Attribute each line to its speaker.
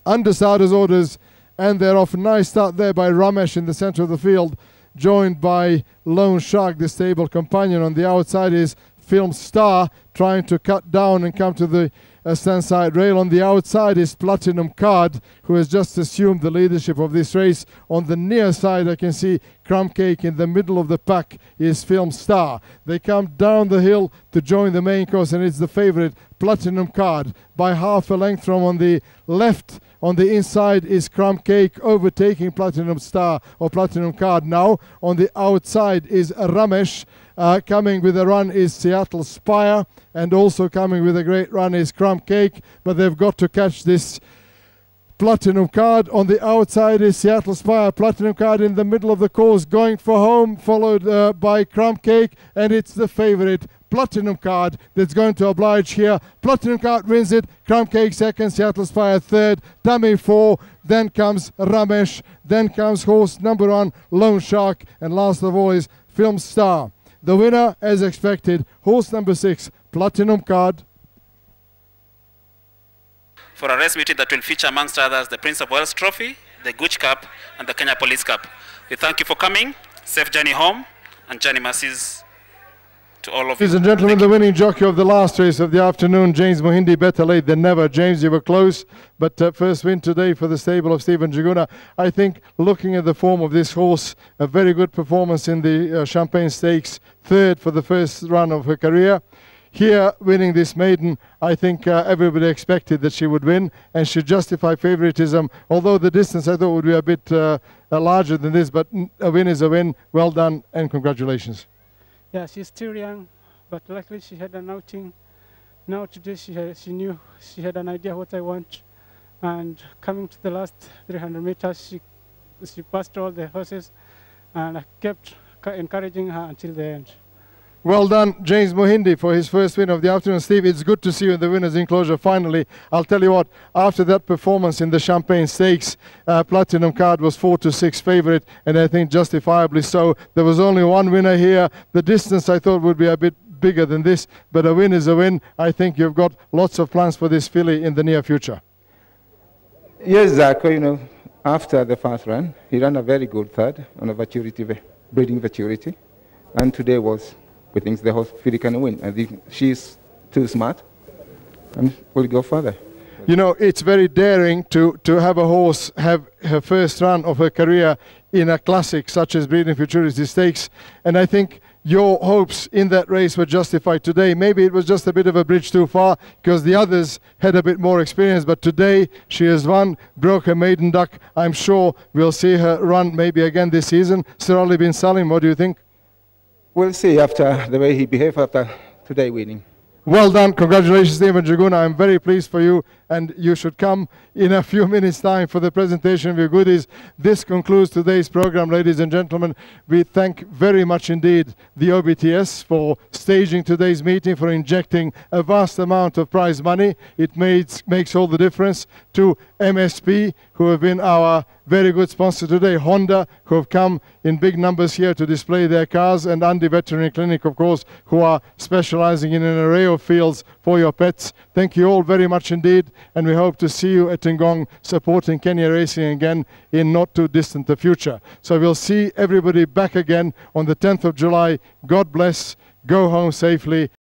Speaker 1: under starters orders, and they're off. Nice start there by Ramesh in the center of the field, joined by Lone Shark, the stable companion. On the outside is Film Star, trying to cut down and come to the stand side rail. On the outside is Platinum Card, who has just assumed the leadership of this race. On the near side I can see Crumb Cake. In the middle of the pack is Film Star. They come down the hill to join the main course, and it's the favorite Platinum Card by half a length from on the left. On the inside is Crumb Cake, overtaking Platinum Star or Platinum Card now. On the outside is Ramesh. Coming with a run is Seattle Spire, and also coming with a great run is Crumb Cake, but they've got to catch this Platinum Card. On the outside is Seattle Spire. Platinum Card in the middle of the course, going for home, followed by Crumb Cake, and it's the favorite Platinum Card that's going to oblige here. Platinum Card wins it, Crumb Cake second, Seattle Spire third, Dummy 4, then comes Ramesh, then comes horse number 1, Lone Shark, and last of all is Film Star. The winner, as expected, horse number 6, Platinum Card.
Speaker 2: For a race meeting that will feature, amongst others, the Prince of Wales Trophy, the Gooch Cup, and the Kenya Police Cup. We thank you for coming. Safe journey home, and journey mercies to all of you.
Speaker 1: Ladies and gentlemen, the winning jockey of the last race of the afternoon, James Mohindi, better late than never. James, you were close, but first win today for the stable of Stephen Njuguna. I think, looking at the form of this horse, a very good performance in the Champagne Stakes, third for the first run of her career. Here, winning this maiden, I think everybody expected that she would win, and should justify favoritism, although the distance I thought would be a bit larger than this, but a win is a win. Well done, and congratulations.
Speaker 3: Yeah, she's still young, but luckily she had an outing. Now today she knew, she had an idea what I want, and coming to the last 300 meters, she passed all the horses, and I kept encouraging her until the end.
Speaker 1: Well done, James Mohindi, for his first win of the afternoon. Steve, it's good to see you in the winner's enclosure finally. I'll tell you what, after that performance in the Champagne Stakes, Platinum Card was 4-6 favorite, and I think justifiably so. There was only one winner here. The distance I thought would be a bit bigger than this, but a win is a win. I think you've got lots of plans for this filly in the near future.
Speaker 4: Yes, Zach, you know, after the first run, he ran a very good third on a breeding maturity, and today we think the horse filly can win. I think she's too smart, and we'll go further.
Speaker 1: You know, it's very daring to have a horse have her first run of her career in a classic such as Breeding Futurity Stakes, and I think your hopes in that race were justified today. Maybe it was just a bit of a bridge too far because the others had a bit more experience, but today she has won, broke her maiden duck. I'm sure we'll see her run maybe again this season. Sir Ali bin Salim, what do you think?
Speaker 4: We'll see after the way he behaved after today winning.
Speaker 1: Well done. Congratulations, Stephen Njuguna. I'm very pleased for you, and you should come in a few minutes' time for the presentation of your goodies. This concludes today's program, ladies and gentlemen. We thank very much indeed the OBTS for staging today's meeting, for injecting a vast amount of prize money. It makes all the difference. To MSP, who have been our very good sponsor today, Honda, who have come in big numbers here to display their cars, and Andy Veterinary Clinic, of course, who are specializing in an array of fields for your pets. Thank you all very much indeed, and we hope to see you at Tingong supporting Kenya Racing again in not too distant the future. So we'll see everybody back again on the 10th of July. God bless. Go home safely.